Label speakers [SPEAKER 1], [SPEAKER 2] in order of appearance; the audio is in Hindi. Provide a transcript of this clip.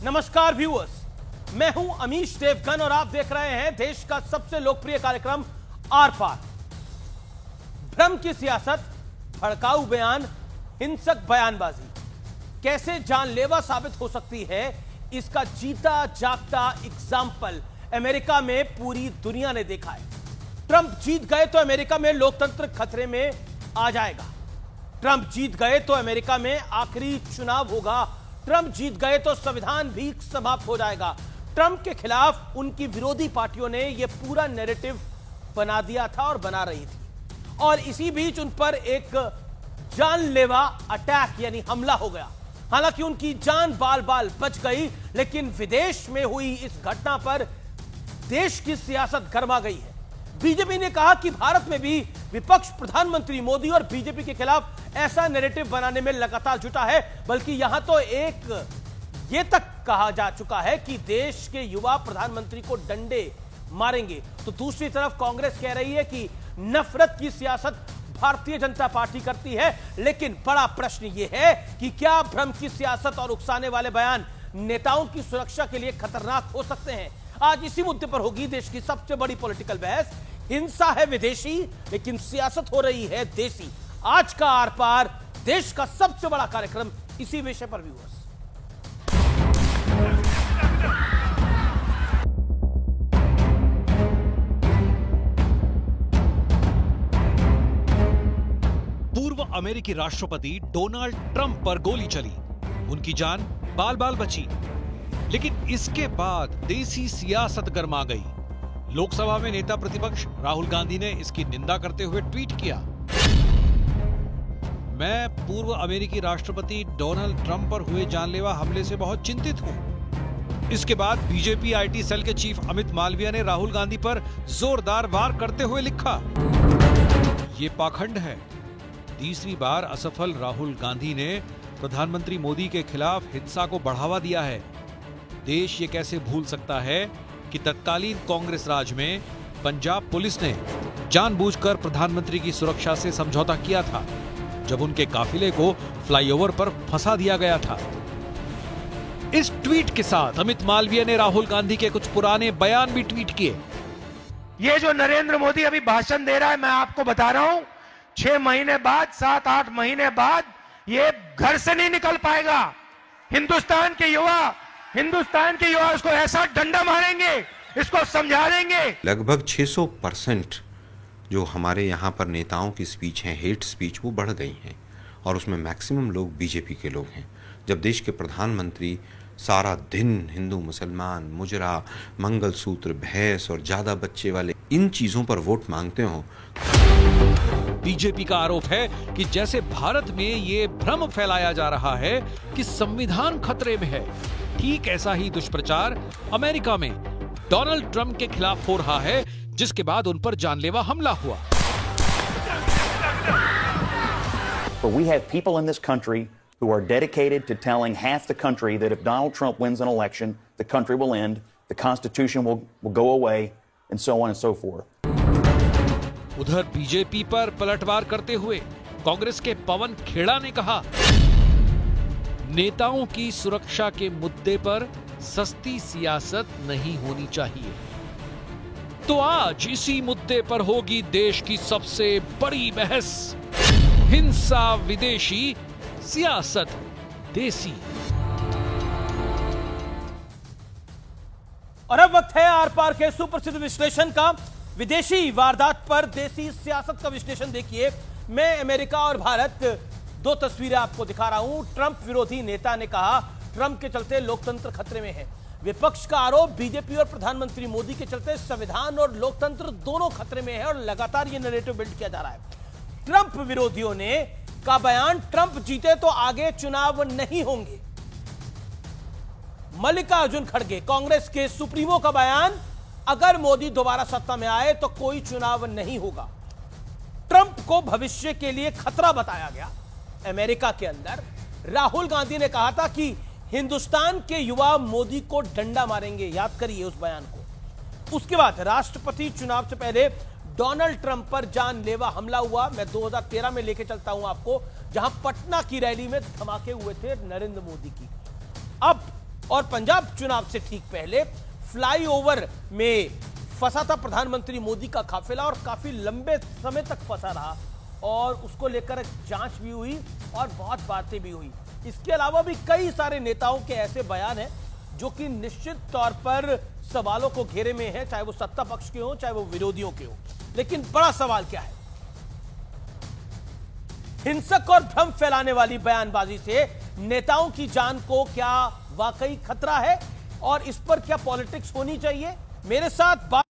[SPEAKER 1] नमस्कार व्यूअर्स, मैं हूं अमीश देवगन और आप देख रहे हैं देश का सबसे लोकप्रिय कार्यक्रम आर पार। भ्रम की सियासत, भड़काऊ बयान, हिंसक बयानबाजी कैसे जानलेवा साबित हो सकती है, इसका जीता जागता एग्जाम्पल अमेरिका में पूरी दुनिया ने देखा है। ट्रंप जीत गए तो अमेरिका में लोकतंत्र खतरे में आ जाएगा। ट्रंप जीत गए तो अमेरिका में आखिरी चुनाव होगा। ट्रंप जीत गए तो संविधान भी समाप्त हो जाएगा। ट्रंप के खिलाफ उनकी विरोधी पार्टियों ने यह पूरा नैरेटिव बना दिया था और बना रही थी, और इसी बीच उन पर एक जानलेवा अटैक यानी हमला हो गया। हालांकि उनकी जान बाल बाल बच गई, लेकिन विदेश में हुई इस घटना पर देश की सियासत गर्मा गई है। बीजेपी ने कहा कि भारत में भी विपक्ष प्रधानमंत्री मोदी और बीजेपी के खिलाफ ऐसा नैरेटिव बनाने में लगातार जुटा है, बल्कि यहां तो एक ये तक कहा जा चुका है कि देश के युवा प्रधानमंत्री को डंडे मारेंगे। तो दूसरी तरफ कांग्रेस कह रही है कि नफरत की सियासत भारतीय जनता पार्टी करती है। लेकिन बड़ा प्रश्न यह है कि क्या भ्रम की सियासत और उकसाने वाले बयान नेताओं की सुरक्षा के लिए खतरनाक हो सकते हैं? आज इसी मुद्दे पर होगी देश की सबसे बड़ी पॉलिटिकल बहस। हिंसा है विदेशी, लेकिन सियासत हो रही है देसी। आज का आर पार देश का सबसे बड़ा कार्यक्रम इसी विषय पर व्यूअर्स।
[SPEAKER 2] पूर्व अमेरिकी राष्ट्रपति डोनाल्ड ट्रंप पर गोली चली, उनकी जान बाल बाल बची, लेकिन इसके बाद देसी सियासत गर्मा गई। लोकसभा में नेता प्रतिपक्ष राहुल गांधी ने इसकी निंदा करते हुए ट्वीट किया, मैं पूर्व अमेरिकी राष्ट्रपति डोनाल्ड ट्रंप पर हुए जानलेवा हमले से बहुत चिंतित हूं। इसके बाद बीजेपी आईटी सेल के चीफ अमित मालविया ने राहुल गांधी पर जोरदार वार करते हुए लिखा, यह पाखंड है। तीसरी बार असफल राहुल गांधी ने प्रधानमंत्री मोदी के खिलाफ हिंसा को बढ़ावा दिया है। देश ये कैसे भूल सकता है कि तत्कालीन कांग्रेस राज में पंजाब पुलिस ने जानबूझकर प्रधानमंत्री की सुरक्षा से समझौता किया था, जब उनके काफिले को फ्लाईओवर पर फंसा दिया गया था। इस ट्वीट के साथ अमित मालवीय ने राहुल गांधी के कुछ पुराने बयान भी ट्वीट किए।
[SPEAKER 3] ये जो नरेंद्र मोदी अभी भाषण दे रहा है, मैं आपको बता रहा हूं, 6 महीने बाद, 7-8 महीने बाद ये घर से नहीं निकल पाएगा। हिंदुस्तान के युवा उसको ऐसा डंडा मारेंगे, इसको समझा देंगे।
[SPEAKER 4] लगभग 600% जो हमारे यहाँ पर नेताओं की स्पीच है, हेट स्पीच, वो बढ़ गई हैं, और उसमें मैक्सिमम लोग बीजेपी के लोग हैं। जब देश के प्रधानमंत्री सारा दिन हिंदू मुसलमान, मुजरा, मंगलसूत्र, भैंस और ज्यादा बच्चे वाले इन चीजों पर वोट मांगते हो।
[SPEAKER 2] बीजेपी का आरोप है कि जैसे भारत में ये भ्रम फैलाया जा रहा है कि संविधान खतरे में है, ठीक ऐसा ही दुष्प्रचार अमेरिका में डोनाल्ड ट्रंप के खिलाफ हो रहा है, जिसके बाद उन पर जानलेवा हमला हुआ।
[SPEAKER 5] But we have people in this country who are dedicated to telling half the country that if Donald Trump wins an election, the country will end, the Constitution will go away, and so on and so forth.
[SPEAKER 2] उधर बीजेपी पर पलटवार करते हुए कांग्रेस के पवन खेड़ा ने कहा, नेताओं की सुरक्षा के मुद्दे पर सस्ती सियासत नहीं होनी चाहिए। तो आज इसी मुद्दे पर होगी देश की सबसे बड़ी बहस, हिंसा विदेशी, सियासत देसी।
[SPEAKER 1] और अब वक्त है आर पार के सुप्रसिद्ध विश्लेषण का। विदेशी वारदात पर देसी सियासत का विश्लेषण देखिए। मैं अमेरिका और भारत, दो तस्वीरें आपको दिखा रहा हूं। ट्रंप विरोधी नेता ने कहा ट्रंप के चलते लोकतंत्र खतरे में है। विपक्ष का आरोप, बीजेपी और प्रधानमंत्री मोदी के चलते संविधान और लोकतंत्र दोनों खतरे में है, और लगातार यह नैरेटिव बिल्ड किया जा रहा है। ट्रंप विरोधियों ने का बयान, ट्रंप जीते तो आगे चुनाव नहीं होंगे। मल्लिकार्जुन खड़गे, कांग्रेस के सुप्रीमो का बयान, अगर मोदी दोबारा सत्ता में आए तो कोई चुनाव नहीं होगा। ट्रंप को भविष्य के लिए खतरा बताया गया। अमेरिका के अंदर राहुल गांधी ने कहा था कि हिंदुस्तान के युवा मोदी को डंडा मारेंगे, याद करिए उस बयान को। उसके बाद राष्ट्रपति चुनाव से पहले डोनाल्ड ट्रंप पर जानलेवा हमला हुआ। मैं 2013 में लेके चलता हूं आपको, जहां पटना की रैली में धमाके हुए थे नरेंद्र मोदी की। अब और पंजाब चुनाव से ठीक पहले फ्लाईओवर में फंसा था प्रधानमंत्री मोदी का काफिला और काफी लंबे समय तक फंसा रहा और उसको लेकर जांच भी हुई और बहुत बातें भी हुई। इसके अलावा भी कई सारे नेताओं के ऐसे बयान हैं जो कि निश्चित तौर पर सवालों को घेरे में है, चाहे वो सत्ता पक्ष के हो चाहे वो विरोधियों के हो। लेकिन बड़ा सवाल क्या है, हिंसक और भ्रम फैलाने वाली बयानबाजी से नेताओं की जान को क्या वाकई खतरा है और इस पर क्या पॉलिटिक्स होनी चाहिए? मेरे साथ बात